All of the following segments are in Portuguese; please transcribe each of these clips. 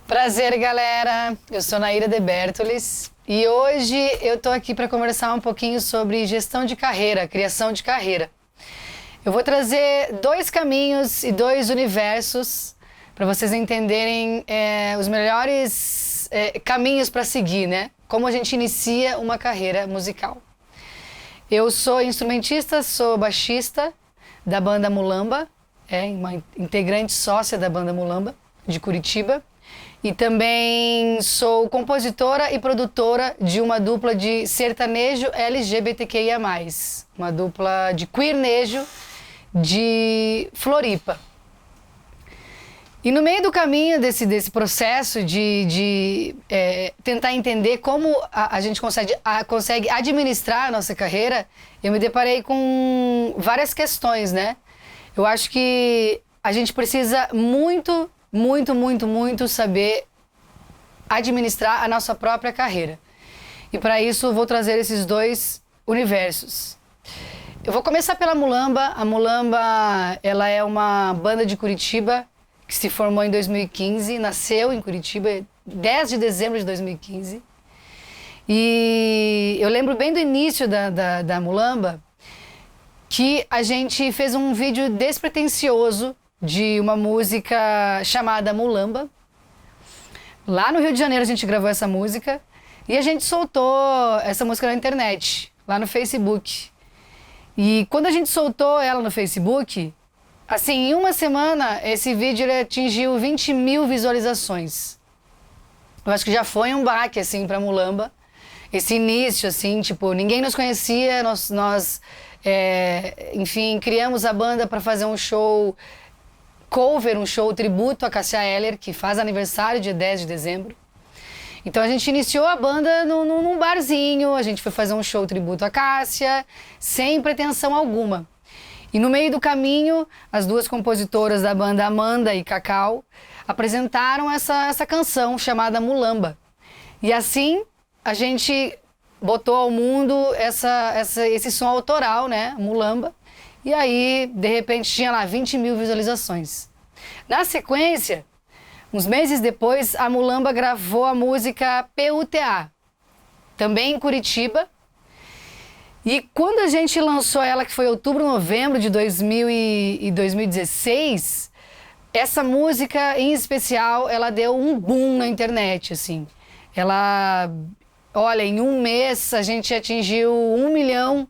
Prazer, galera! Eu sou Naira de Bertolis e hoje eu tô aqui para conversar um pouquinho sobre gestão de carreira, criação de carreira. Eu vou trazer dois caminhos e dois universos para vocês entenderem os melhores caminhos para seguir, né? Como a gente inicia uma carreira musical. Eu sou instrumentista, sou baixista da banda Mulamba, uma integrante sócia da banda Mulamba de Curitiba. E também sou compositora e produtora de uma dupla de sertanejo LGBTQIA+, uma dupla de queernejo de Floripa. E no meio do caminho desse processo de tentar entender como a gente consegue administrar a nossa carreira, eu me deparei com várias questões, né? Eu acho que a gente precisa muito saber administrar a nossa própria carreira. E para isso eu vou trazer esses dois universos. Eu vou começar pela Mulamba. A Mulamba, ela é uma banda de Curitiba que se formou em 2015, nasceu em Curitiba, 10 de dezembro de 2015. E eu lembro bem do início da Mulamba que a gente fez um vídeo despretensioso de uma música chamada Mulamba. Lá no Rio de Janeiro a gente gravou essa música e a gente soltou essa música na internet, lá no Facebook. E quando a gente soltou ela no Facebook, assim, em uma semana esse vídeo ele atingiu 20 mil visualizações. Eu acho que já foi um baque, assim, pra Mulamba. Esse início, assim, tipo, ninguém nos conhecia, enfim, criamos a banda para fazer um show cover, um show tributo a Cássia Eller, que faz aniversário dia 10 de dezembro. Então a gente iniciou a banda num barzinho, a gente foi fazer um show tributo a Cássia, sem pretensão alguma. E no meio do caminho, as duas compositoras da banda, Amanda e Cacau, apresentaram essa canção chamada Mulamba. E assim a gente botou ao mundo esse som autoral, né, Mulamba. E aí, de repente, tinha lá 20 mil visualizações. Na sequência, uns meses depois, a Mulamba gravou a música PUTA, também em Curitiba. E quando a gente lançou ela, que foi outubro, novembro de 2016, essa música, em especial, ela deu um boom na internet, assim. Olha, em um mês a gente atingiu 1 milhão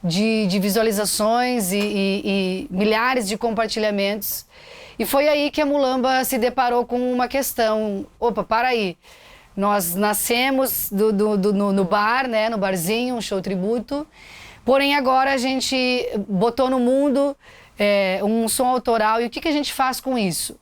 de visualizações e milhares de compartilhamentos. E foi aí que a Mulamba se deparou com uma questão. Opa, para aí. Nós nascemos no bar, né, no barzinho, um show tributo. Porém, agora a gente botou no mundo um som autoral. E o que a gente faz com isso?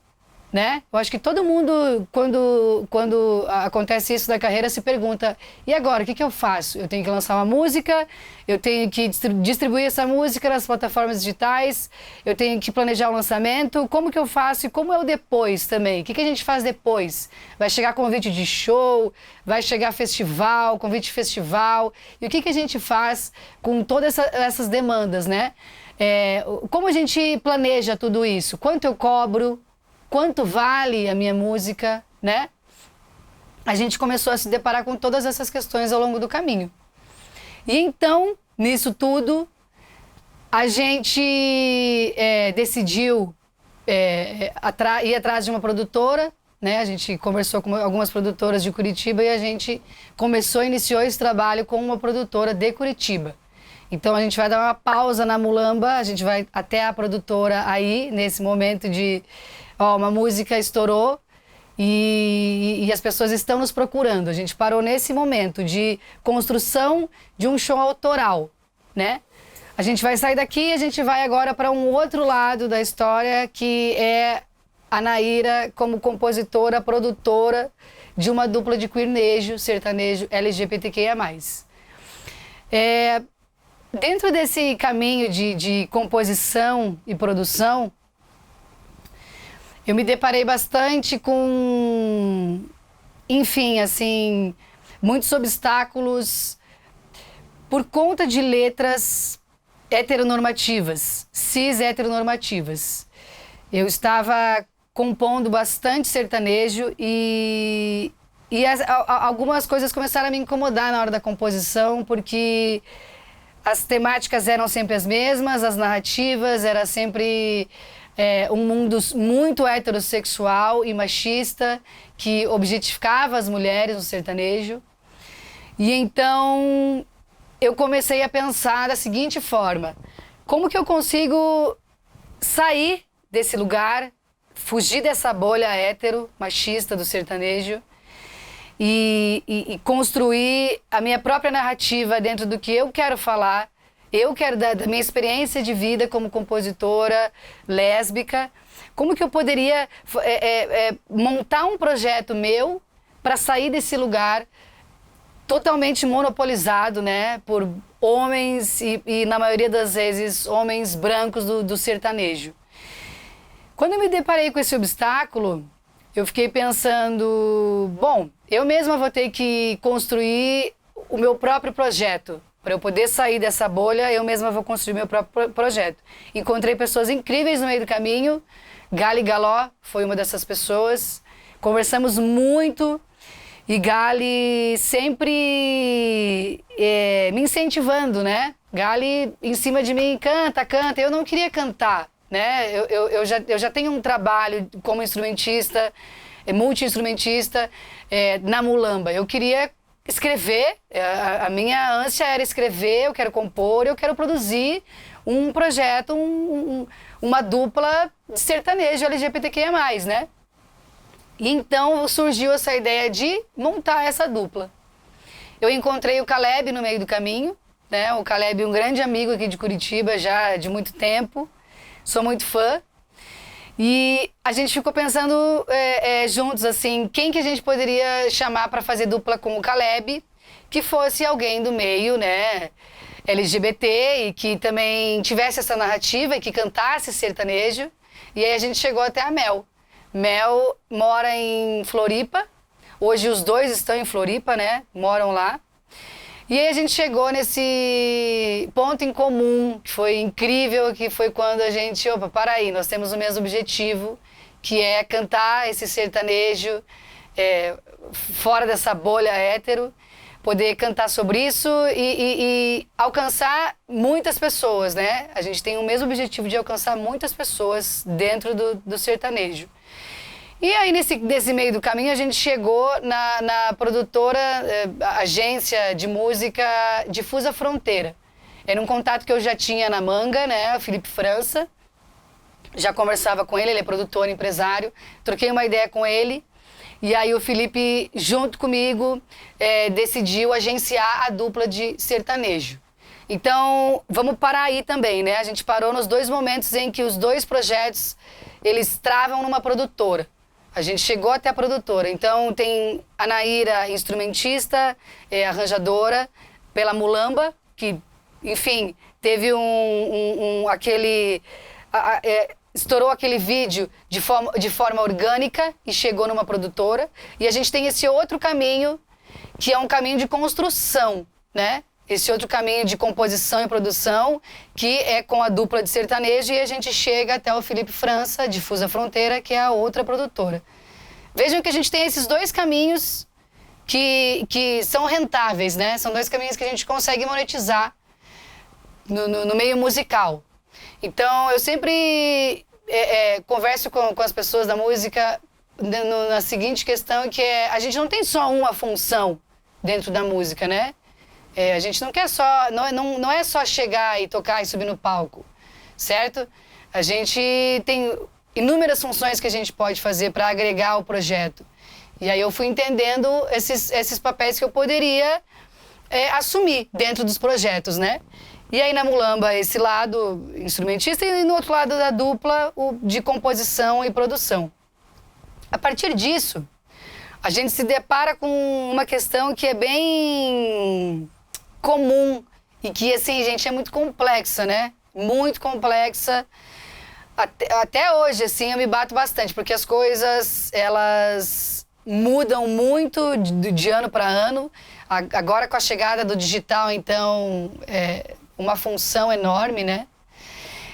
Né? Eu acho que todo mundo, quando acontece isso na carreira, se pergunta: e agora, o que eu faço? Eu tenho que lançar uma música, eu tenho que distribuir essa música nas plataformas digitais, eu tenho que planejar o lançamento, como que eu faço e como é o depois também? O que a gente faz depois? Vai chegar convite de show, vai chegar festival, convite de festival, e o que a gente faz com todas essas demandas, né? Como a gente planeja tudo isso? Quanto eu cobro? Quanto vale a minha música, né? A gente começou a se deparar com todas essas questões ao longo do caminho. E então, nisso tudo, a gente decidiu ir atrás de uma produtora, né? A gente conversou com algumas produtoras de Curitiba e a gente iniciou esse trabalho com uma produtora de Curitiba. Então a gente vai dar uma pausa na Mulamba, a gente vai até a produtora aí, nesse momento de... uma música estourou e as pessoas estão nos procurando. A gente parou nesse momento de construção de um show autoral, né? A gente vai sair daqui e a gente vai agora para um outro lado da história, que é a Naira como compositora, produtora de uma dupla de queernejo, sertanejo LGBTQIA+. Dentro desse caminho de composição e produção, eu me deparei bastante com, enfim, assim, muitos obstáculos por conta de letras heteronormativas, cis heteronormativas. Eu estava compondo bastante sertanejo e algumas coisas começaram a me incomodar na hora da composição, porque as temáticas eram sempre as mesmas, as narrativas, era sempre um mundo muito heterossexual e machista, que objetificava as mulheres no sertanejo. E então eu comecei a pensar da seguinte forma: como que eu consigo sair desse lugar, fugir dessa bolha hétero, machista do sertanejo e construir a minha própria narrativa dentro do que eu quero falar. Eu quero da minha experiência de vida como compositora lésbica. Como que eu poderia montar um projeto meu para sair desse lugar totalmente monopolizado, né, por homens e na maioria das vezes homens brancos do sertanejo. Quando eu me deparei com esse obstáculo, eu fiquei pensando, bom, eu mesma vou ter que construir o meu próprio projeto. Para eu poder sair dessa bolha, eu mesma vou construir meu próprio projeto. Encontrei pessoas incríveis no meio do caminho. Gali Galó foi uma dessas pessoas. Conversamos muito e Gali sempre me incentivando, né? Gali em cima de mim, canta, canta. Eu não queria cantar, né? Eu já tenho um trabalho como instrumentista, multi-instrumentista na Mulamba. Eu queria escrever, a minha ânsia era escrever, eu quero compor, eu quero produzir um projeto, uma dupla de sertanejo LGBTQIA+, né? E então surgiu essa ideia de montar essa dupla. Eu encontrei o Caleb no meio do caminho, né? O Caleb, um grande amigo aqui de Curitiba já de muito tempo, sou muito fã. E a gente ficou pensando juntos, assim, quem que a gente poderia chamar para fazer dupla com o Caleb, que fosse alguém do meio, né, LGBT e que também tivesse essa narrativa e que cantasse sertanejo. E aí a gente chegou até a Mel. Mel mora em Floripa, hoje os dois estão em Floripa, né, moram lá. E aí a gente chegou nesse ponto em comum, que foi incrível, que foi quando a gente, opa, para aí, nós temos o mesmo objetivo, que é cantar esse sertanejo fora dessa bolha hétero, poder cantar sobre isso e alcançar muitas pessoas, né? A gente tem o mesmo objetivo de alcançar muitas pessoas dentro do sertanejo. E aí, nesse meio do caminho, a gente chegou na produtora, agência de música Difusa Fronteira. Era um contato que eu já tinha na manga, né? O Felipe França. Já conversava com ele é produtor, empresário. Troquei uma ideia com ele. E aí o Felipe, junto comigo, decidiu agenciar a dupla de sertanejo. Então, vamos parar aí também, né? A gente parou nos dois momentos em que os dois projetos, eles travam numa produtora. A gente chegou até a produtora. Então, tem a Naíra, instrumentista, arranjadora, pela Mulamba, que, enfim, teve estourou aquele vídeo de forma orgânica e chegou numa produtora. E a gente tem esse outro caminho, que é um caminho de construção, né? Esse outro caminho de composição e produção, que é com a dupla de sertanejo, e a gente chega até o Felipe França, Difusa Fronteira, que é a outra produtora. Vejam que a gente tem esses dois caminhos que são rentáveis, né? São dois caminhos que a gente consegue monetizar no meio musical. Então, eu sempre converso com as pessoas da música na seguinte questão, que a gente não tem só uma função dentro da música, né? A gente não quer só, não é só chegar e tocar e subir no palco, certo? A gente tem inúmeras funções que a gente pode fazer para agregar o projeto. E aí eu fui entendendo esses papéis que eu poderia assumir dentro dos projetos, né? E aí na Mulamba, esse lado instrumentista e no outro lado da dupla, o de composição e produção. A partir disso, a gente se depara com uma questão que é bem comum e que, assim, gente, é muito complexa, né? Muito complexa. Até hoje, assim, eu me bato bastante, porque as coisas, elas mudam muito de ano para ano. Agora, com a chegada do digital, então, uma função enorme, né?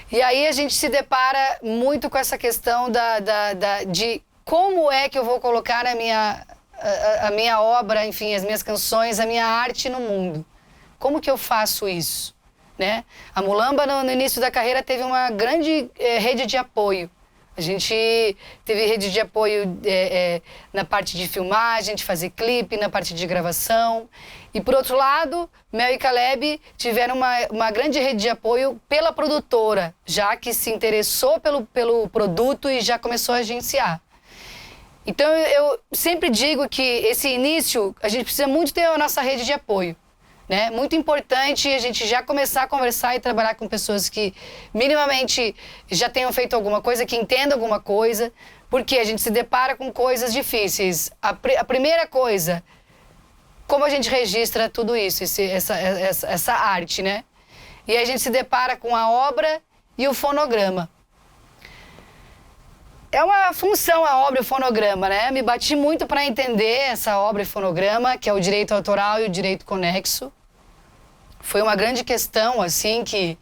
E aí a gente se depara muito com essa questão de como é que eu vou colocar a minha obra, enfim, as minhas canções, a minha arte no mundo. Como que eu faço isso? Né? A Mulamba, no início da carreira, teve uma grande rede de apoio. A gente teve rede de apoio na parte de filmagem, de fazer clipe, na parte de gravação. E, por outro lado, Mel e Caleb tiveram uma grande rede de apoio pela produtora, já que se interessou pelo produto e já começou a agenciar. Então, eu sempre digo que esse início, a gente precisa muito ter a nossa rede de apoio. Né? Muito importante a gente já começar a conversar e trabalhar com pessoas que minimamente já tenham feito alguma coisa, que entendam alguma coisa, porque a gente se depara com coisas difíceis. A primeira coisa, como a gente registra tudo isso, essa arte, né? E aí a gente se depara com a obra e o fonograma. É uma função a obra e o fonograma, né? Me bati muito para entender essa obra e fonograma, que é o direito autoral e o direito conexo. Foi uma grande questão, assim, que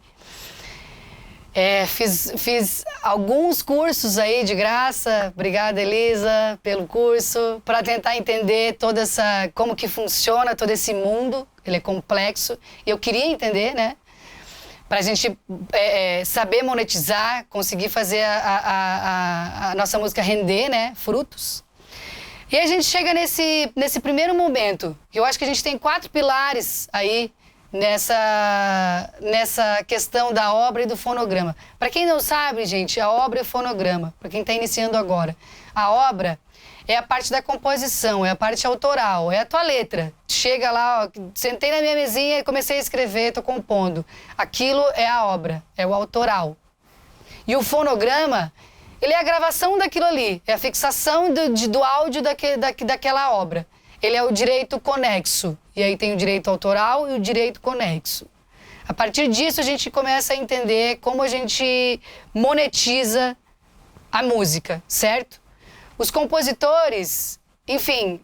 fiz alguns cursos aí de graça. Obrigada, Elisa, pelo curso, para tentar entender como que funciona todo esse mundo. Ele é complexo e eu queria entender, né? Para a gente saber monetizar, conseguir fazer a nossa música render, né? Frutos. E a gente chega nesse primeiro momento, que eu acho que a gente tem 4 pilares aí nessa questão da obra e do fonograma. Para quem não sabe, gente, a obra é fonograma, para quem está iniciando agora. A obra é a parte da composição, é a parte autoral, é a tua letra. Chega lá, ó, sentei na minha mesinha e comecei a escrever, estou compondo. Aquilo é a obra, é o autoral. E o fonograma, ele é a gravação daquilo ali, é a fixação do áudio daquela obra. Ele é o direito conexo. E aí tem o direito autoral e o direito conexo. A partir disso, a gente começa a entender como a gente monetiza a música, certo? Os compositores, enfim,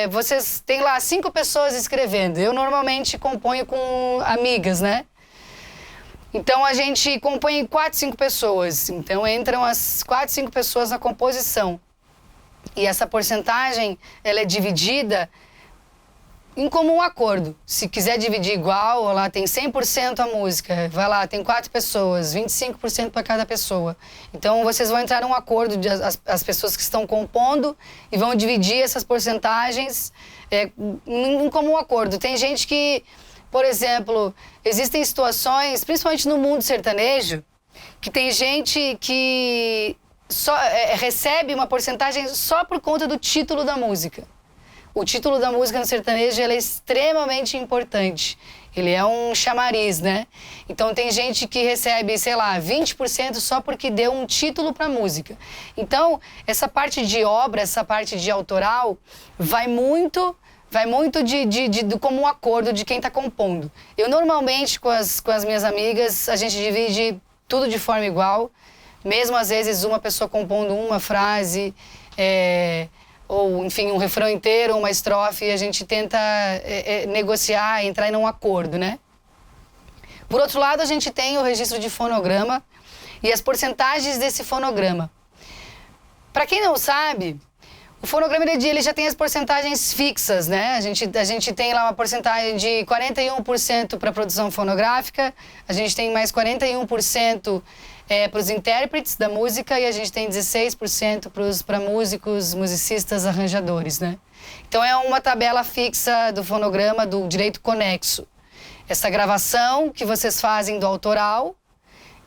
vocês têm lá 5 pessoas escrevendo. Eu normalmente componho com amigas, né? Então a gente compõe em 4, 5 pessoas. Então entram as 4, 5 pessoas na composição. E essa porcentagem, ela é dividida em comum acordo. Se quiser dividir igual, lá tem 100% a música, vai lá, tem 4 pessoas, 25% para cada pessoa. Então vocês vão entrar num acordo, as pessoas que estão compondo, e vão dividir essas porcentagens em comum acordo. Tem gente que, por exemplo, existem situações, principalmente no mundo sertanejo, que tem gente que só recebe uma porcentagem só por conta do título da música. O título da música no sertanejo ele é extremamente importante. Ele é um chamariz, né? Então tem gente que recebe, sei lá, 20% só porque deu um título para a música. Então, essa parte de obra, essa parte de autoral, vai muito do comum acordo de quem está compondo. Eu normalmente, com as minhas amigas, a gente divide tudo de forma igual. Mesmo às vezes uma pessoa compondo uma frase, ou enfim, um refrão inteiro, uma estrofe, e a gente tenta negociar, entrar em um acordo, né? Por outro lado, a gente tem o registro de fonograma e as porcentagens desse fonograma. Para quem não sabe, o fonograma ele já tem as porcentagens fixas, né? A gente tem lá uma porcentagem de 41% para produção fonográfica, a gente tem mais 41% para os intérpretes da música e a gente tem 16% para músicos, musicistas, arranjadores, né? Então é uma tabela fixa do fonograma do direito conexo. Essa gravação que vocês fazem do autoral,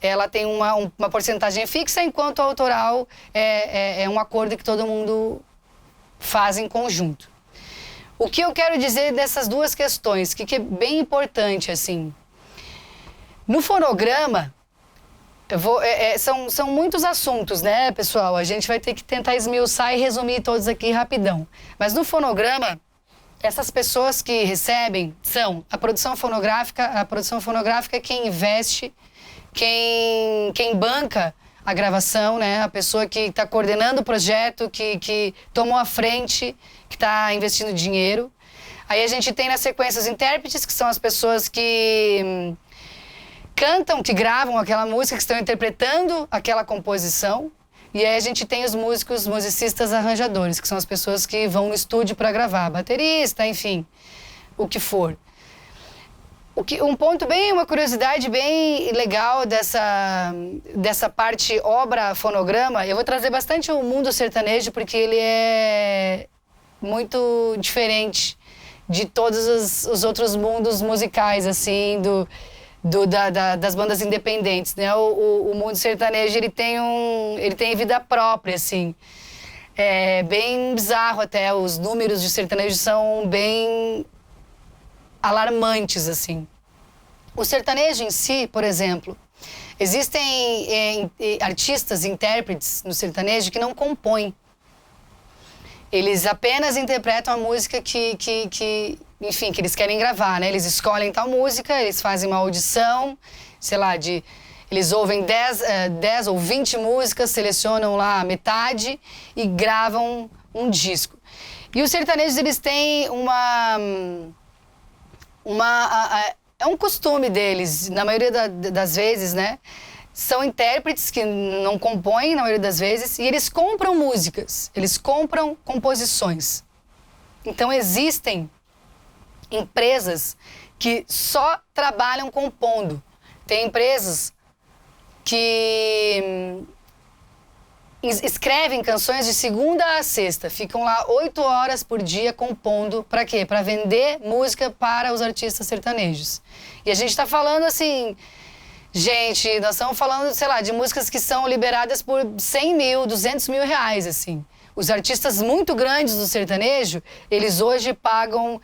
ela tem uma porcentagem fixa, enquanto o autoral é um acordo que todo mundo faz em conjunto. O que eu quero dizer dessas duas questões, que é bem importante, assim. No fonograma, são muitos assuntos, né, pessoal? A gente vai ter que tentar esmiuçar e resumir todos aqui rapidão. Mas no fonograma, essas pessoas que recebem são a produção fonográfica é quem investe, quem banca a gravação, né? A pessoa que está coordenando o projeto, que tomou a frente, que está investindo dinheiro. Aí a gente tem na sequência os intérpretes, que são as pessoas que cantam, que gravam aquela música, que estão interpretando aquela composição. E aí a gente tem os músicos, musicistas, arranjadores, que são as pessoas que vão no estúdio para gravar, baterista, enfim, o que for. Uma curiosidade bem legal dessa parte obra fonograma, eu vou trazer bastante o mundo sertanejo, porque ele é muito diferente de todos os outros mundos musicais, assim, das bandas independentes, né? O mundo sertanejo, ele tem vida própria, assim. É bem bizarro até, os números de sertanejo são bem alarmantes, assim. O sertanejo em si, por exemplo, existem artistas, intérpretes no sertanejo que não compõem. Eles apenas interpretam a música enfim, que eles querem gravar, né? Eles escolhem tal música, eles fazem uma audição, sei lá, eles ouvem 10 ou 20 músicas, selecionam lá a metade e gravam um disco. E os sertanejos, eles têm é um costume deles, na maioria das vezes, né? São intérpretes que não compõem, na maioria das vezes, e eles compram músicas, eles compram composições. Então, existem empresas que só trabalham compondo. Tem empresas que escrevem canções de segunda a sexta, ficam lá 8 horas por dia compondo. Para quê? Para vender música para os artistas sertanejos. E a gente está falando assim... Gente, nós estamos falando, sei lá, de músicas que são liberadas por 100 mil, 200 mil reais, assim. Os artistas muito grandes do sertanejo, eles hoje pagam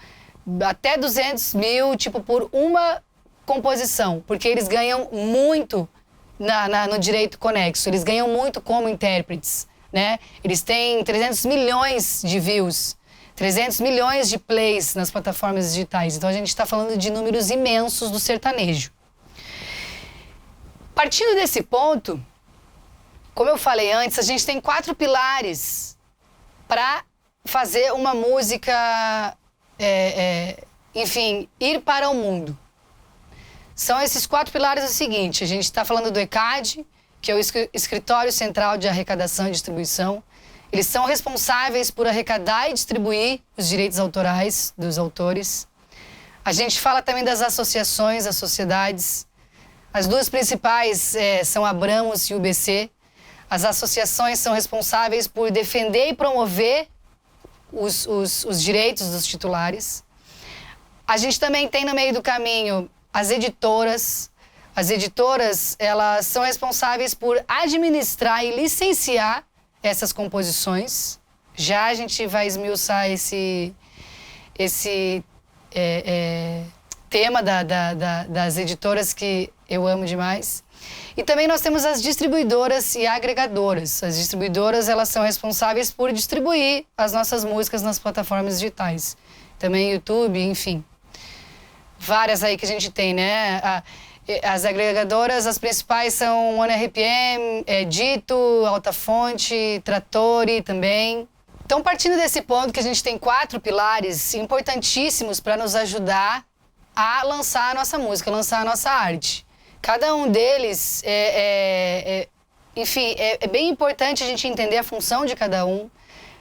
até 200 mil, tipo, por uma composição. Porque eles ganham muito no direito conexo. Eles ganham muito como intérpretes, né? Eles têm 300 milhões de views, 300 milhões de plays nas plataformas digitais. Então, a gente está falando de números imensos do sertanejo. Partindo desse ponto, como eu falei antes, a gente tem 4 pilares para fazer uma música, enfim, ir para o mundo. São esses 4 pilares o seguinte: a gente está falando do ECAD, que é o Escritório Central de Arrecadação e Distribuição. Eles são responsáveis por arrecadar e distribuir os direitos autorais dos autores. A gente fala também das associações, as sociedades. As duas principais são a Abramos e o UBC. As associações são responsáveis por defender e promover os direitos dos titulares. A gente também tem no meio do caminho as editoras. As editoras, elas são responsáveis por administrar e licenciar essas composições. Já a gente vai esmiuçar esse tema das editoras, que eu amo demais. E também nós temos as distribuidoras e agregadoras. As distribuidoras, elas são responsáveis por distribuir as nossas músicas nas plataformas digitais. Também YouTube, enfim. Várias aí que a gente tem, né? As agregadoras, as principais são OneRPM, Dito, Altafonte, Trattori também. Então, partindo desse ponto que a gente tem 4 pilares importantíssimos para nos ajudar a lançar a nossa música, lançar a nossa arte. Cada um deles, enfim, é bem importante a gente entender a função de cada um,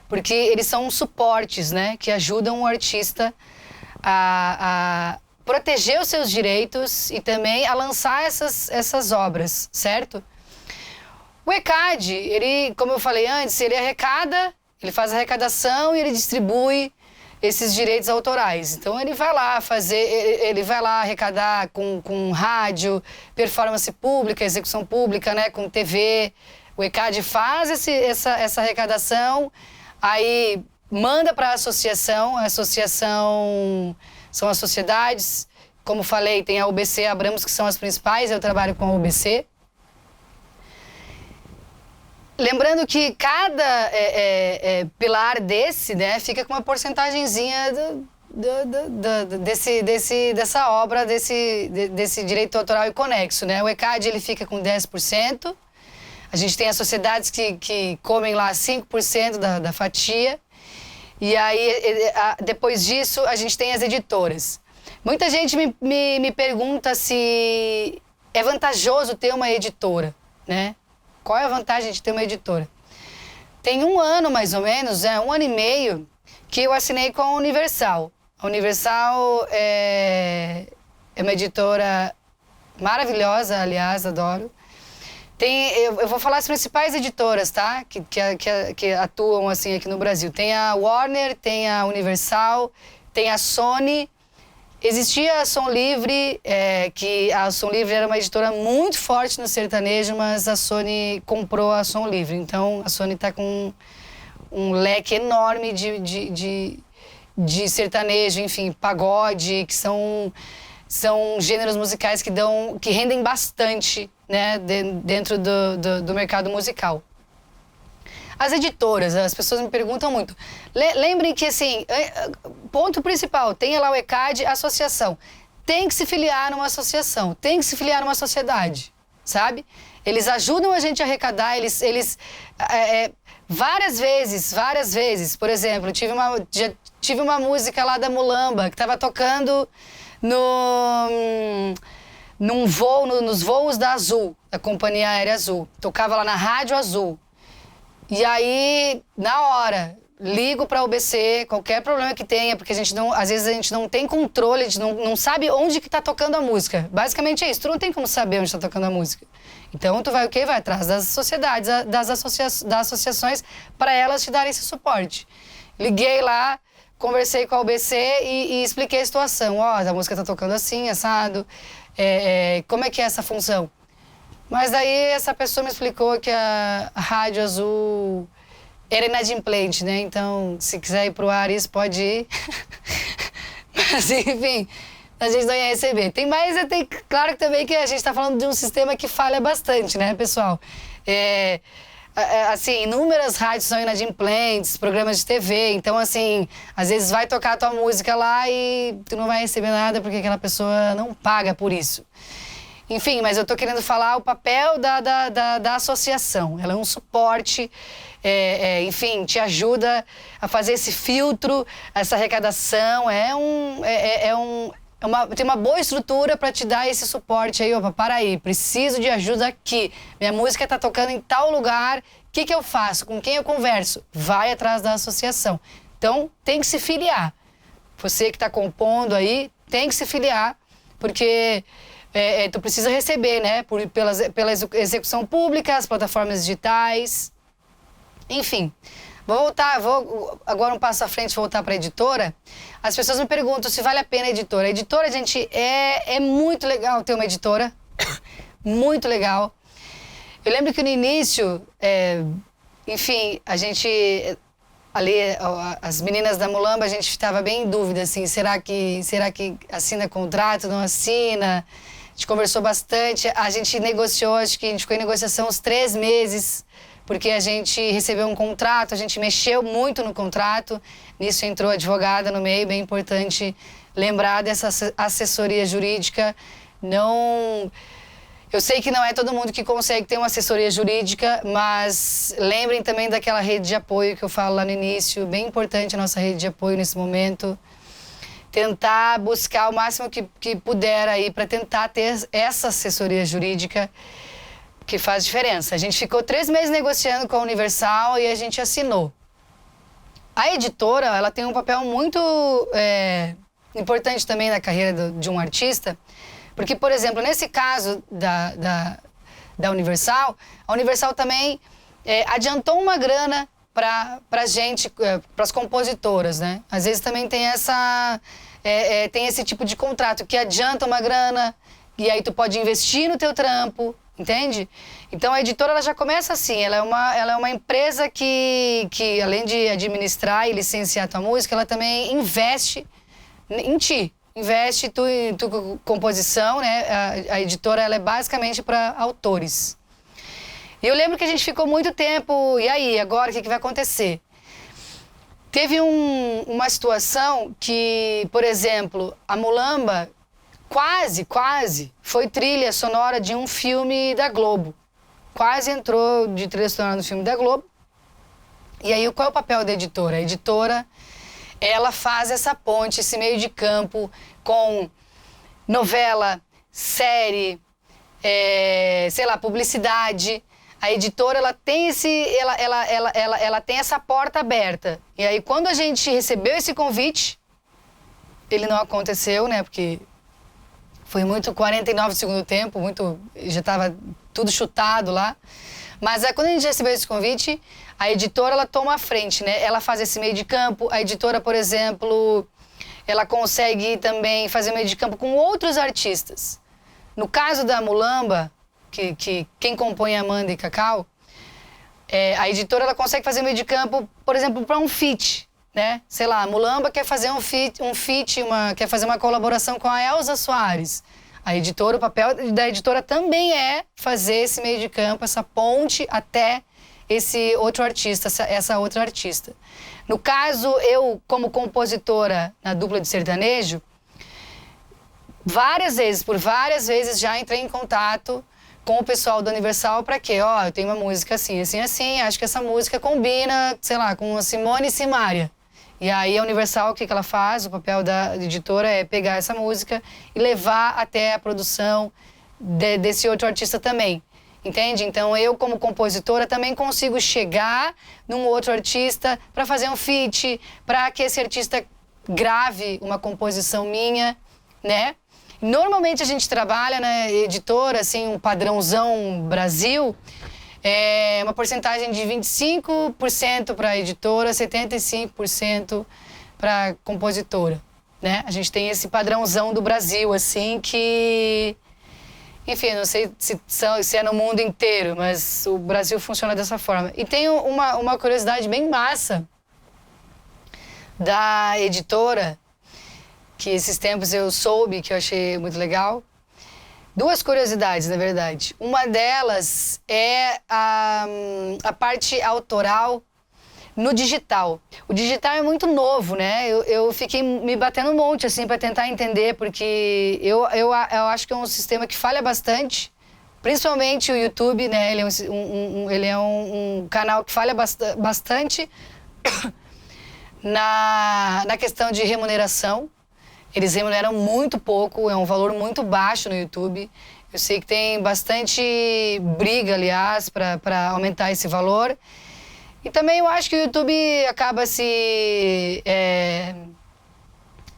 porque eles são suportes, né, que ajudam o artista a proteger os seus direitos e também a lançar essas obras, certo? O ECAD, ele, como eu falei antes, ele arrecada, ele faz a arrecadação e ele distribui esses direitos autorais. Então ele vai lá arrecadar com rádio, performance pública, execução pública, né, com TV. O ECAD faz essa arrecadação, aí manda para a associação são as sociedades. Como falei, tem a UBC e a Abramos, que são as principais, eu trabalho com a UBC. Lembrando que cada pilar desse, né, fica com uma porcentagenzinha dessa obra, desse direito autoral e conexo, né? O ECAD, ele fica com 10%. A gente tem as sociedades que comem lá 5% da fatia. E aí, depois disso, a gente tem as editoras. Muita gente me pergunta se é vantajoso ter uma editora, né? Qual é a vantagem de ter uma editora? Tem 1 ano, mais ou menos, 1 ano e meio, que eu assinei com a Universal. A Universal é uma editora maravilhosa, aliás, adoro. Eu vou falar as principais editoras, tá? Que atuam assim aqui no Brasil. Tem a Warner, tem a Universal, tem a Sony. Existia a Som Livre, que a Som Livre era uma editora muito forte no sertanejo, mas a Sony comprou a Som Livre. Então, a Sony está com um leque enorme de sertanejo, enfim, pagode, que são gêneros musicais que rendem bastante, né, dentro do mercado musical. As editoras, as pessoas me perguntam muito. Lembrem que, assim, ponto principal, tem lá o ECAD, associação. Tem que se filiar numa associação, tem que se filiar numa sociedade, sabe? Eles ajudam a gente a arrecadar, várias vezes, por exemplo, já tive uma música lá da Mulamba, que estava tocando nos voos da Azul, da Companhia Aérea Azul. Tocava lá na Rádio Azul. E aí, na hora, ligo para a UBC, qualquer problema que tenha, porque às vezes a gente não tem controle, a gente não sabe onde que está tocando a música. Basicamente é isso, tu não tem como saber onde está tocando a música. Então tu vai o quê? Vai atrás das sociedades, das associações, para elas te darem esse suporte. Liguei lá, conversei com a UBC e expliquei a situação. A música está tocando assim, assado, como é que é essa função? Mas daí essa pessoa me explicou que a Rádio Azul era inadimplente, né? Então, se quiser ir pro ar, isso pode ir. Mas, enfim, a gente não ia receber. Claro que também que a gente está falando de um sistema que falha bastante, né, pessoal? Assim, inúmeras rádios são inadimplentes, programas de TV. Então, assim, às vezes vai tocar a tua música lá e tu não vai receber nada porque aquela pessoa não paga por isso. Enfim, mas eu estou querendo falar o papel da associação. Ela é um suporte, enfim, te ajuda a fazer esse filtro, essa arrecadação. Tem uma boa estrutura para te dar esse suporte aí. Opa, para aí, preciso de ajuda aqui. Minha música está tocando em tal lugar. O que eu faço? Com quem eu converso? Vai atrás da associação. Então, tem que se filiar. Você que está compondo aí, tem que se filiar, porque... tu precisa receber, né, pela execução pública, as plataformas digitais, enfim. Vou agora um passo à frente, voltar para a editora. As pessoas me perguntam se vale a pena a editora. A editora, gente, é muito legal ter uma editora, muito legal. Eu lembro que no início, enfim, a gente... Ali, as meninas da Mulamba, a gente estava bem em dúvida, assim, será que assina contrato, não assina? A gente conversou bastante, a gente negociou, acho que a gente ficou em negociação uns 3 meses, porque a gente recebeu um contrato, a gente mexeu muito no contrato, nisso entrou a advogada no meio, bem importante lembrar dessa assessoria jurídica. Eu sei que não é todo mundo que consegue ter uma assessoria jurídica, mas lembrem também daquela rede de apoio que eu falo lá no início, bem importante a nossa rede de apoio nesse momento. Tentar buscar o máximo que puder aí para tentar ter essa assessoria jurídica que faz diferença. A gente ficou 3 meses negociando com a Universal e a gente assinou. A editora, ela tem um papel muito importante também na carreira de um artista, porque, por exemplo, nesse caso da Universal, a Universal também adiantou uma grana para gente, para as compositoras, né? Às vezes também tem tem esse tipo de contrato que adianta uma grana e aí tu pode investir no teu trampo, entende? Então a editora ela já começa assim, ela é uma empresa que além de administrar e licenciar tua música, ela também investe em ti. Investe em tua composição, né? A editora ela é basicamente para autores. E eu lembro que a gente ficou muito tempo, e aí, agora o que vai acontecer? Teve uma situação que, por exemplo, a Mulamba quase foi trilha sonora de um filme da Globo. Quase entrou de trilha sonora no filme da Globo. E aí, qual é o papel da editora? A editora, ela faz essa ponte, esse meio de campo com novela, série, sei lá, publicidade. A editora, ela tem ela tem essa porta aberta. E aí, quando a gente recebeu esse convite, ele não aconteceu, né? Porque foi muito 49 do segundo tempo, já estava tudo chutado lá. Mas aí, quando a gente recebeu esse convite, a editora, ela toma a frente, né? Ela faz esse meio de campo. A editora, por exemplo, ela consegue também fazer meio de campo com outros artistas. No caso da Mulamba, que quem compõe é Amanda e Cacau, a editora, ela consegue fazer meio de campo, por exemplo, para um feat, né? Sei lá, a Mulamba quer fazer quer fazer uma colaboração com a Elza Soares. A editora, o papel da editora também é fazer esse meio de campo, essa ponte até esse outro artista, essa outra artista. No caso, eu, como compositora na dupla de sertanejo, por várias vezes já entrei em contato com o pessoal do Universal para quê? Eu tenho uma música assim, assim, assim, acho que essa música combina, sei lá, com a Simone e Simaria. E aí a Universal, o que ela faz? O papel da editora é pegar essa música e levar até a produção desse outro artista também. Entende? Então eu, como compositora, também consigo chegar num outro artista para fazer um feat, para que esse artista grave uma composição minha, né? Normalmente a gente trabalha na editora, assim, um padrãozão Brasil, uma porcentagem de 25% para a editora, 75% para a compositora, né? A gente tem esse padrãozão do Brasil, assim, que... Enfim, não sei se é no mundo inteiro, mas o Brasil funciona dessa forma. E tem uma curiosidade bem massa da editora, que esses tempos eu soube, que eu achei muito legal. Duas curiosidades, na verdade. Uma delas é a parte autoral no digital. O digital é muito novo, né? Eu fiquei me batendo um monte, assim, para tentar entender, porque eu acho que é um sistema que falha bastante, principalmente o YouTube, né? Ele é um canal que falha bastante na questão de remuneração. Eles remuneram muito pouco, é um valor muito baixo no YouTube. Eu sei que tem bastante briga, aliás, para aumentar esse valor. E também eu acho que o YouTube acaba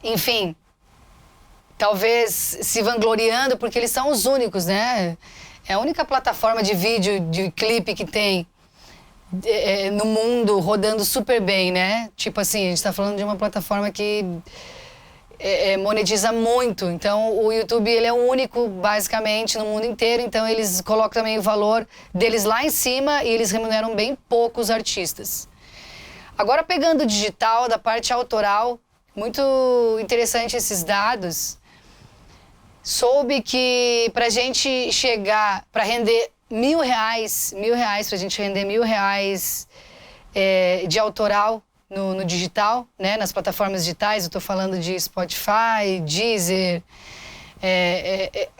enfim, talvez se vangloriando, porque eles são os únicos, né? É a única plataforma de vídeo, de clipe que tem no mundo rodando super bem, né? Tipo assim, a gente tá falando de uma plataforma que monetiza muito. Então, o YouTube, ele é o único, basicamente, no mundo inteiro. Então, eles colocam também o valor deles lá em cima e eles remuneram bem poucos artistas. Agora, pegando o digital, da parte autoral, muito interessante esses dados. Soube que pra gente chegar, pra render R$1.000, pra gente render R$1.000 de autoral, no digital, né, nas plataformas digitais, eu estou falando de Spotify, Deezer,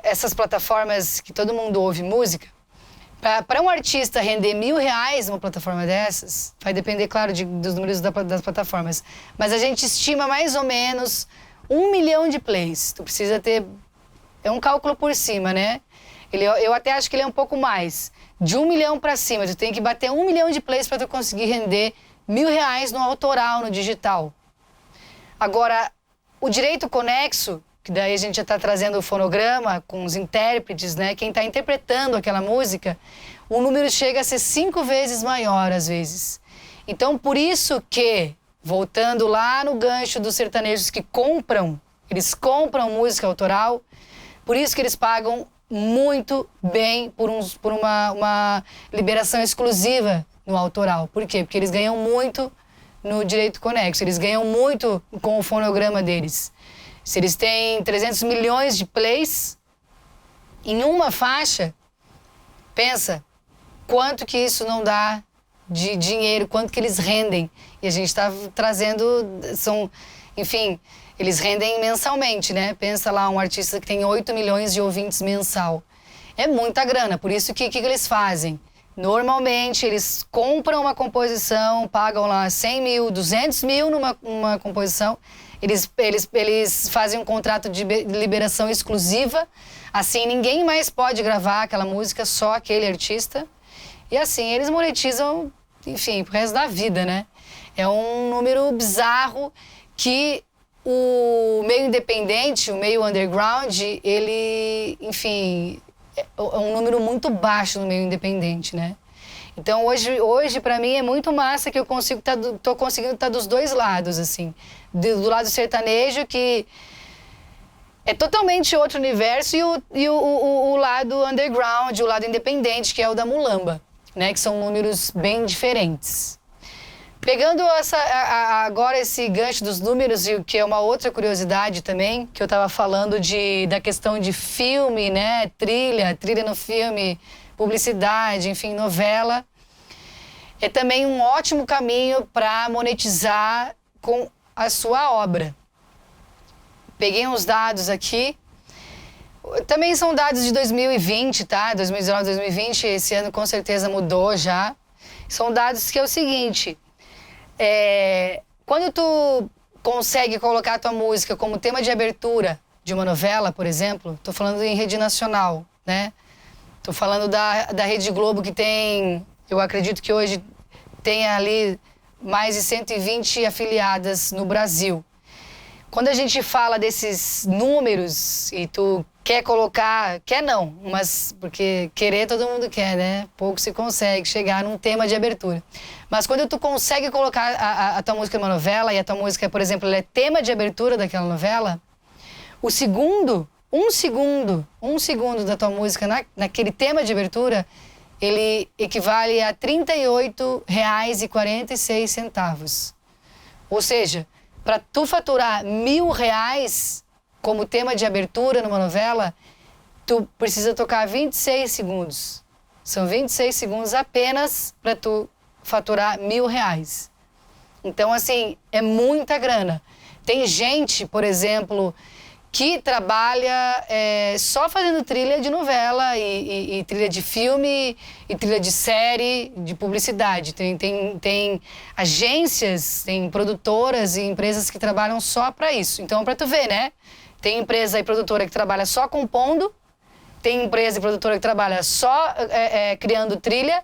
essas plataformas que todo mundo ouve música. Para um artista render R$1.000 numa plataforma dessas, vai depender, claro, dos números das plataformas, mas a gente estima mais ou menos 1 milhão de plays. Tu precisa ter... É um cálculo por cima, né? Eu até acho que ele é um pouco mais. De 1 milhão para cima, tu tem que bater 1 milhão de plays para tu conseguir render R$1.000 no autoral, no digital. Agora, o direito conexo, que daí a gente já está trazendo o fonograma com os intérpretes, né? Quem está interpretando aquela música, o número chega a ser 5 vezes maior, às vezes. Então, por isso que, voltando lá no gancho dos sertanejos que eles compram música autoral, por isso que eles pagam muito bem por uma liberação exclusiva no autoral. Por quê? Porque eles ganham muito no direito conexo, eles ganham muito com o fonograma deles. Se eles têm 300 milhões de plays em uma faixa, pensa quanto que isso não dá de dinheiro, quanto que eles rendem. E a gente está trazendo, enfim, eles rendem mensalmente, né? Pensa lá, um artista que tem 8 milhões de ouvintes mensal. É muita grana, por isso que eles fazem? Normalmente, eles compram uma composição, pagam lá 100 mil, 200 mil numa composição, Eles fazem um contrato de liberação exclusiva, assim ninguém mais pode gravar aquela música, só aquele artista. E assim, eles monetizam, enfim, pro resto da vida, né? É um número bizarro que o meio independente, o meio underground, ele, enfim, é um número muito baixo no meio independente, né? Então, hoje para mim, é muito massa que eu tô conseguindo estar dos dois lados, assim. Do lado sertanejo, que é totalmente outro universo, e o lado underground, o lado independente, que é o da Mulamba, né? Que são números bem diferentes. Pegando agora esse gancho dos números, que é uma outra curiosidade também, que eu estava falando da questão de filme, né? Trilha no filme, publicidade, enfim, novela. É também um ótimo caminho para monetizar com a sua obra. Peguei uns dados aqui. Também são dados de 2020, tá? 2019, 2020, esse ano com certeza mudou já. São dados que é o seguinte... quando tu consegue colocar a tua música como tema de abertura de uma novela, por exemplo, tô falando em rede nacional, né? Tô falando da Rede Globo, que tem, eu acredito que hoje tem ali mais de 120 afiliadas no Brasil. Quando a gente fala desses números e tu quer colocar, quer não, mas porque querer todo mundo quer, né? Pouco se consegue chegar num tema de abertura. Mas quando tu consegue colocar a tua música numa novela, e a tua música, por exemplo, ela é tema de abertura daquela novela, um segundo da tua música naquele tema de abertura, ele equivale a R$ 38,46. Ou seja, para tu faturar R$ 1.000 como tema de abertura numa novela, tu precisa tocar 26 segundos. São 26 segundos apenas para tu faturar R$ 1.000. Então, assim, é muita grana. Tem gente, por exemplo, que trabalha só fazendo trilha de novela e trilha de filme e trilha de série, de publicidade. Tem agências, tem produtoras e empresas que trabalham só para isso. Então, para tu ver, né? Tem empresa e produtora que trabalha só compondo, tem empresa e produtora que trabalha só criando trilha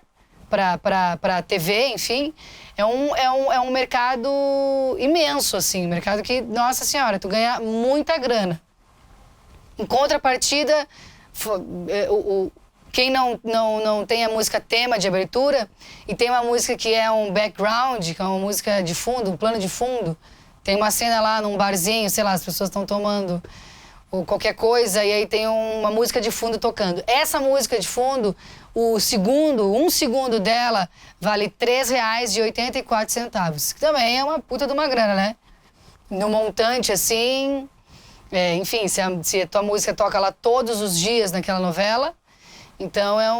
para TV, enfim. É um mercado imenso, assim, um mercado que, nossa senhora, tu ganha muita grana. Em contrapartida, quem não tem a música tema de abertura e tem uma música que é um background, que é uma música de fundo, um plano de fundo, tem uma cena lá num barzinho, sei lá, as pessoas estão tomando ou qualquer coisa, e aí tem uma música de fundo tocando. Essa música de fundo, um segundo dela vale R$ 3,84, que também é uma puta de uma grana, né? No montante, assim, enfim, se a tua música toca lá todos os dias naquela novela, então é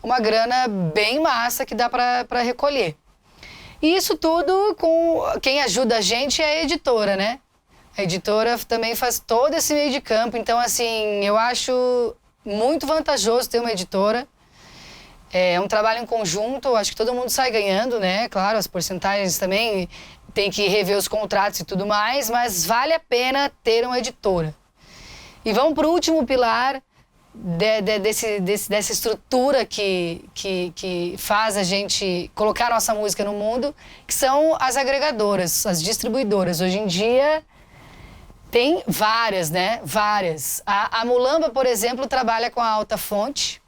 uma grana bem massa que dá para recolher. E isso tudo quem ajuda a gente é a editora, né? A editora também faz todo esse meio de campo, então, assim, eu acho muito vantajoso ter uma editora. É um trabalho em conjunto, acho que todo mundo sai ganhando, né? Claro, as porcentagens também, tem que rever os contratos e tudo mais, mas vale a pena ter uma editora. E vamos para o último pilar dessa estrutura que faz a gente colocar a nossa música no mundo, que são as agregadoras, as distribuidoras. Hoje em dia tem várias, né? Várias. A Mulamba, por exemplo, trabalha com a Alta Fonte,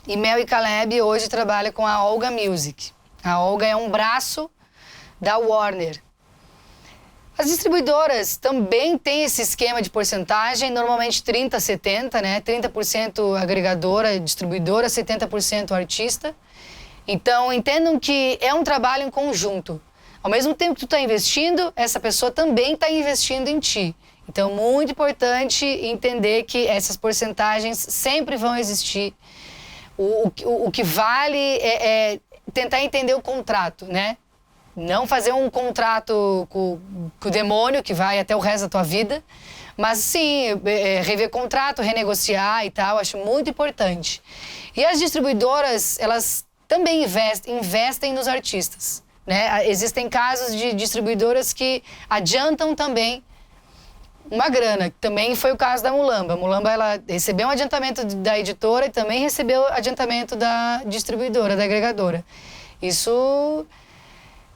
e Mel e Caleb hoje trabalha com a Olga Music. A Olga é um braço da Warner. As distribuidoras também têm esse esquema de porcentagem, normalmente 30-70, né? 30% agregadora, distribuidora, 70% artista. Então, entendam que é um trabalho em conjunto. Ao mesmo tempo que tu está investindo, essa pessoa também está investindo em ti. Então, muito importante entender que essas porcentagens sempre vão existir. O que vale é tentar entender o contrato, né? Não fazer um contrato com o demônio que vai até o resto da tua vida, mas sim, rever contrato, renegociar e tal, acho muito importante. E as distribuidoras, elas também investem nos artistas, né? Existem casos de distribuidoras que adiantam também uma grana, que também foi o caso da Mulamba. A Mulamba, ela recebeu um adiantamento da editora e também recebeu adiantamento da distribuidora, da agregadora. Isso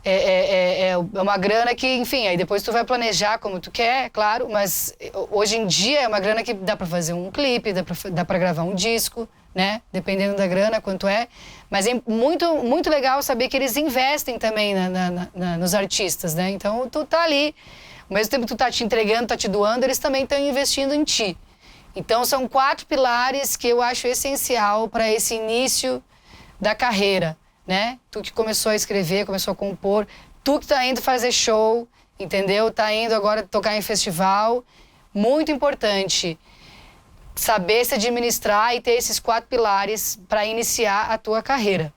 é uma grana que, enfim, aí depois tu vai planejar como tu quer, claro, mas hoje em dia é uma grana que dá para fazer um clipe, dá para gravar um disco, né? Dependendo da grana, quanto é. Mas é muito, muito legal saber que eles investem também nos artistas, né? Então, tu tá ali, ao mesmo tempo que tu tá te entregando, tá te doando, eles também estão investindo em ti. Então, são 4 pilares que eu acho essencial para esse início da carreira, né? Tu que começou a escrever, começou a compor, tu que tá indo fazer show, entendeu? Tá indo agora tocar em festival. Muito importante saber se administrar e ter esses 4 pilares para iniciar a tua carreira.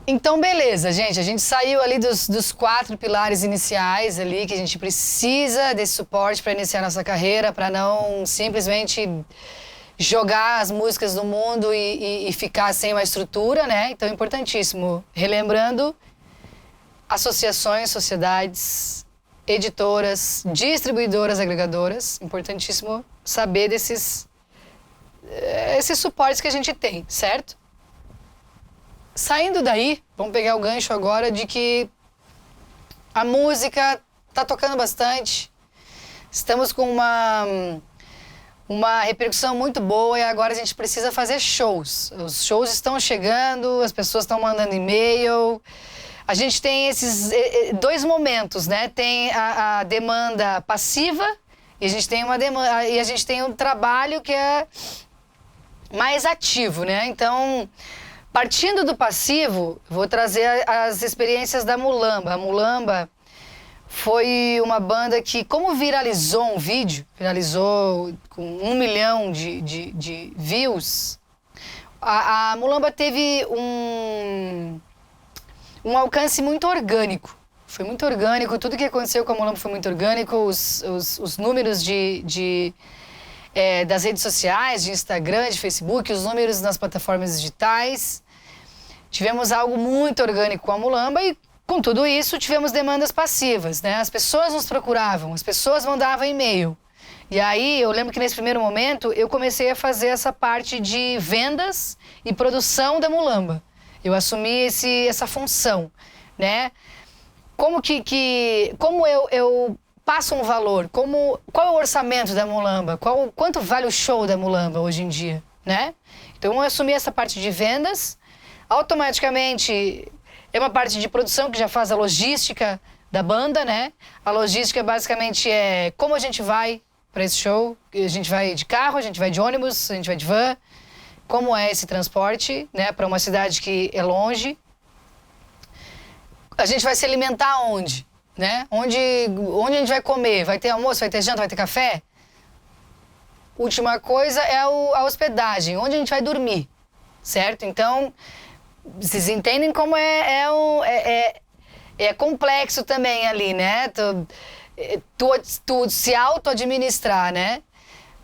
Então, beleza, gente. A gente saiu ali dos 4 pilares iniciais ali, que a gente precisa desse suporte para iniciar nossa carreira, para não simplesmente jogar as músicas no mundo e ficar sem uma estrutura, né? Então, é importantíssimo. Relembrando, associações, sociedades, editoras, distribuidoras, agregadoras. Importantíssimo saber esses suportes que a gente tem, certo? Saindo daí, vamos pegar o gancho agora de que a música tá tocando bastante. Estamos com uma repercussão muito boa e agora a gente precisa fazer shows. Os shows estão chegando, as pessoas estão mandando e-mail. A gente tem esses 2 momentos, né? Tem a demanda passiva e a gente tem um trabalho que é mais ativo, né? Então, partindo do passivo, vou trazer as experiências da Mulamba. A Mulamba foi uma banda que, como viralizou um vídeo, viralizou com 1 milhão de views, a Mulamba teve um alcance muito orgânico. Foi muito orgânico, tudo que aconteceu com a Mulamba foi muito orgânico, os números das redes sociais, de Instagram, de Facebook, os números nas plataformas digitais. Tivemos algo muito orgânico com a Mulamba e, com tudo isso, tivemos demandas passivas, né? As pessoas nos procuravam, as pessoas mandavam e-mail. E aí, eu lembro que nesse primeiro momento, eu comecei a fazer essa parte de vendas e produção da Mulamba. Eu assumi essa função, né? Como eu passo um valor? Qual é o orçamento da Mulamba? Quanto vale o show da Mulamba hoje em dia, né? Então, eu assumi essa parte de vendas. Automaticamente, é uma parte de produção que já faz a logística da banda, né? A logística basicamente é como a gente vai para esse show. A gente vai de carro, a gente vai de ônibus, a gente vai de van. Como é esse transporte, né? Para uma cidade que é longe. A gente vai se alimentar onde? Né? Onde a gente vai comer? Vai ter almoço, vai ter janta, vai ter café? Última coisa é a hospedagem. Onde a gente vai dormir? Certo? Então, vocês entendem como é complexo também ali, né? Tu se auto-administrar, né?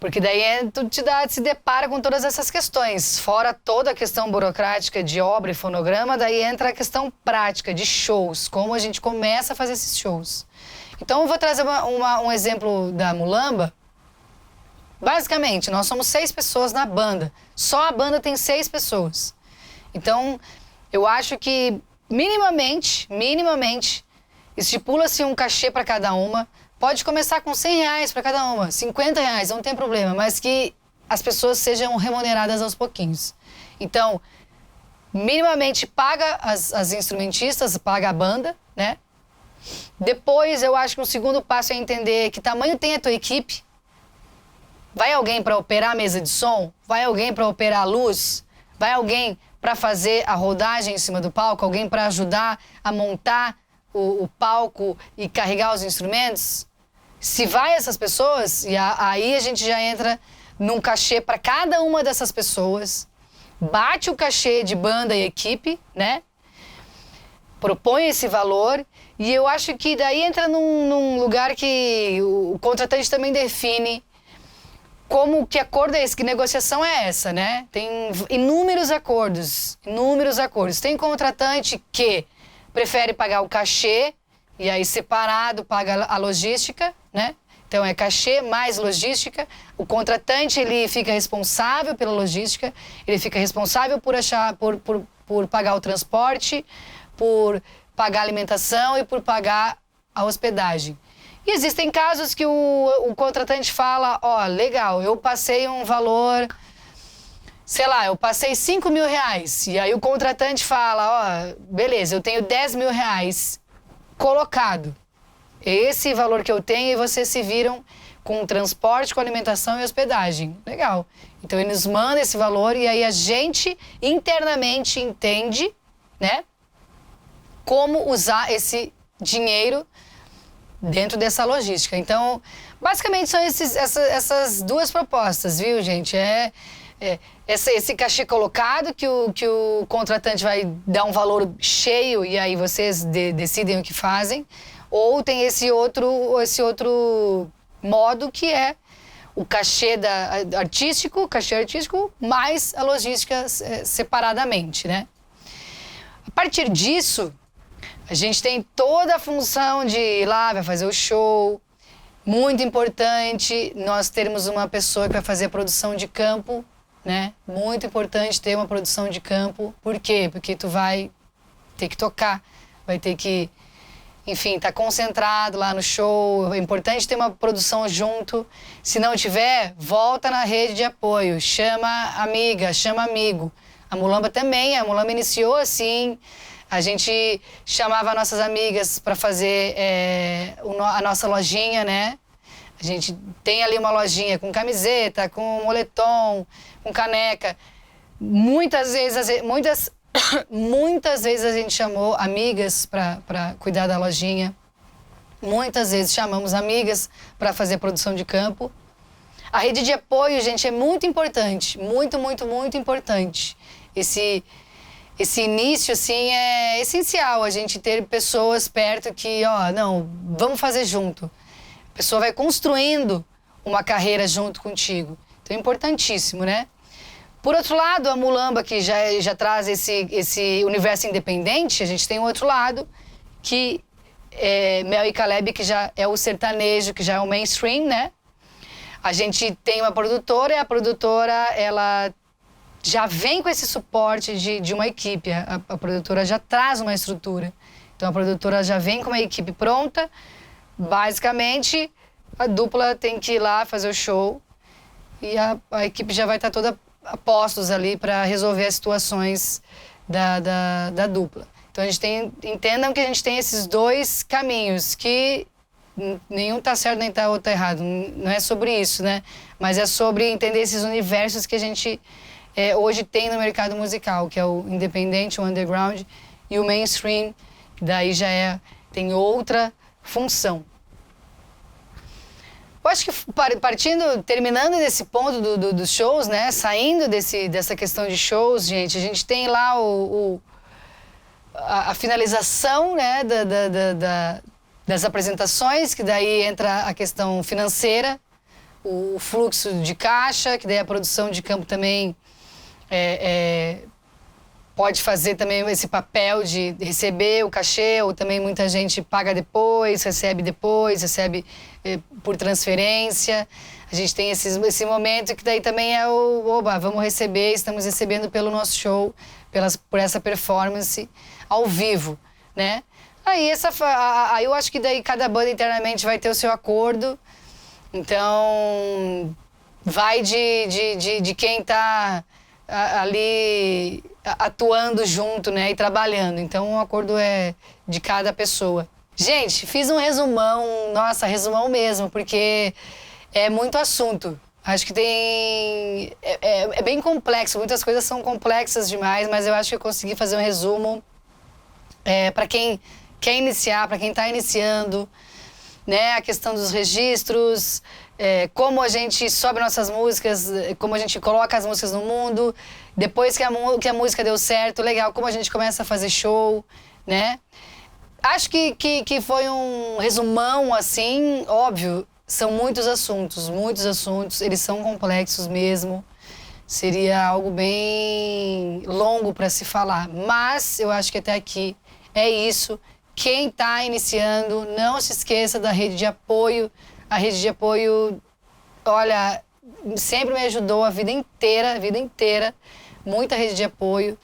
Porque daí tu se depara com todas essas questões. Fora toda a questão burocrática de obra e fonograma, daí entra a questão prática de shows, como a gente começa a fazer esses shows. Então, eu vou trazer um exemplo da Mulamba. Basicamente, nós somos 6 pessoas na banda. Só a banda tem 6 pessoas. Então, eu acho que minimamente, estipula-se um cachê para cada uma. Pode começar com R$100 para cada uma, R$50, não tem problema, mas que as pessoas sejam remuneradas aos pouquinhos. Então, minimamente paga as instrumentistas, paga a banda, né? Depois, eu acho que o segundo passo é entender que tamanho tem a tua equipe. Vai alguém para operar a mesa de som? Vai alguém para operar a luz? Vai alguém para fazer a rodagem em cima do palco? Alguém para ajudar a montar o palco e carregar os instrumentos? Se vai essas pessoas, e aí a gente já entra num cachê para cada uma dessas pessoas, bate o cachê de banda e equipe, né? Propõe esse valor, e eu acho que daí entra num lugar que o contratante também define que acordo é esse, que negociação é essa, né? Tem inúmeros acordos. Tem contratante que prefere pagar o cachê e aí separado paga a logística, né? Então é cachê mais logística. O contratante ele fica responsável pela logística, ele fica responsável por pagar o transporte, por pagar a alimentação e por pagar a hospedagem. E existem casos que o contratante fala, ó, legal, eu passei um valor, sei lá, eu passei 5 mil reais. E aí o contratante fala, ó, beleza, eu tenho 10 mil reais colocado. Esse valor que eu tenho e vocês se viram com transporte, com alimentação e hospedagem. Legal. Então eles mandam esse valor e aí a gente internamente entende, né, como usar esse dinheiro dentro dessa logística. Então, basicamente são essas duas propostas, viu, gente? Esse cachê colocado que o contratante vai dar um valor cheio e aí vocês decidem o que fazem. Ou tem esse outro modo que é o cachê artístico mais a logística separadamente, né? A partir disso, a gente tem toda a função de ir lá, vai fazer o show. Muito importante nós termos uma pessoa que vai fazer a produção de campo, né? Muito importante ter uma produção de campo. Por quê? Porque tu vai ter que tocar, vai ter que, enfim, tá concentrado lá no show. É importante ter uma produção junto. Se não tiver, volta na rede de apoio. Chama amiga, chama amigo. A Mulamba também. A Mulamba iniciou assim. A gente chamava nossas amigas para fazer a nossa lojinha, né? A gente tem ali uma lojinha com camiseta, com moletom, com caneca. Muitas vezes a gente chamou amigas para cuidar da lojinha. Muitas vezes chamamos amigas para fazer a produção de campo. A rede de apoio, gente, é muito importante. Muito, muito, muito importante. Esse início, assim, é essencial. A gente ter pessoas perto que, ó, não, vamos fazer junto. A pessoa vai construindo uma carreira junto contigo. Então é importantíssimo, né? Por outro lado, a Mulamba, que já traz esse universo independente, a gente tem um outro lado, que é Mel e Caleb, que já é o sertanejo, que já é o mainstream, né? A gente tem uma produtora e a produtora, ela já vem com esse suporte de uma equipe. A produtora já traz uma estrutura. Então a produtora já vem com uma equipe pronta. Basicamente, a dupla tem que ir lá fazer o show e a equipe já vai estar toda a postos ali para resolver as situações da dupla. Então entendam que a gente tem esses dois caminhos, que nenhum tá certo nem tá outro errado. Não é sobre isso, né? Mas é sobre entender esses universos que a gente hoje tem no mercado musical, que é o independente, o underground e o mainstream, que daí já tem outra função. Eu acho que terminando desse ponto dos shows, né, saindo dessa questão de shows, gente, a gente tem lá a finalização, né, das apresentações, que daí entra a questão financeira, o fluxo de caixa, que daí a produção de campo também pode fazer também esse papel de receber o cachê, ou também muita gente paga depois, recebe por transferência. A gente tem esse momento que daí também é vamos receber, estamos recebendo pelo nosso show, por essa performance ao vivo, né? Aí eu acho que daí cada banda internamente vai ter o seu acordo. Então, vai de quem está ali atuando junto, né, e trabalhando. Então, o acordo é de cada pessoa. Gente, fiz um resumão, nossa, resumão mesmo, porque é muito assunto. Acho que é bem complexo, muitas coisas são complexas demais, mas eu acho que eu consegui fazer um resumo para quem quer iniciar, para quem está iniciando, né, a questão dos registros, como a gente sobe nossas músicas, como a gente coloca as músicas no mundo, depois que a música deu certo, legal, como a gente começa a fazer show, né? Acho que foi um resumão, assim, óbvio, são muitos assuntos, eles são complexos mesmo, seria algo bem longo para se falar, mas eu acho que até aqui É isso. Quem está iniciando, não se esqueça da rede de apoio. A rede de apoio, olha, sempre me ajudou a vida inteira. Muita rede de apoio.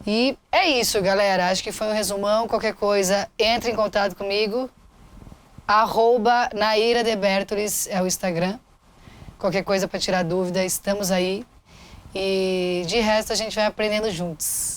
E é isso, galera. Acho que foi um resumão. Qualquer coisa, entre em contato comigo. @NairaDeBertolis é o Instagram. Qualquer coisa para tirar dúvida, estamos aí. E de resto a gente vai aprendendo juntos.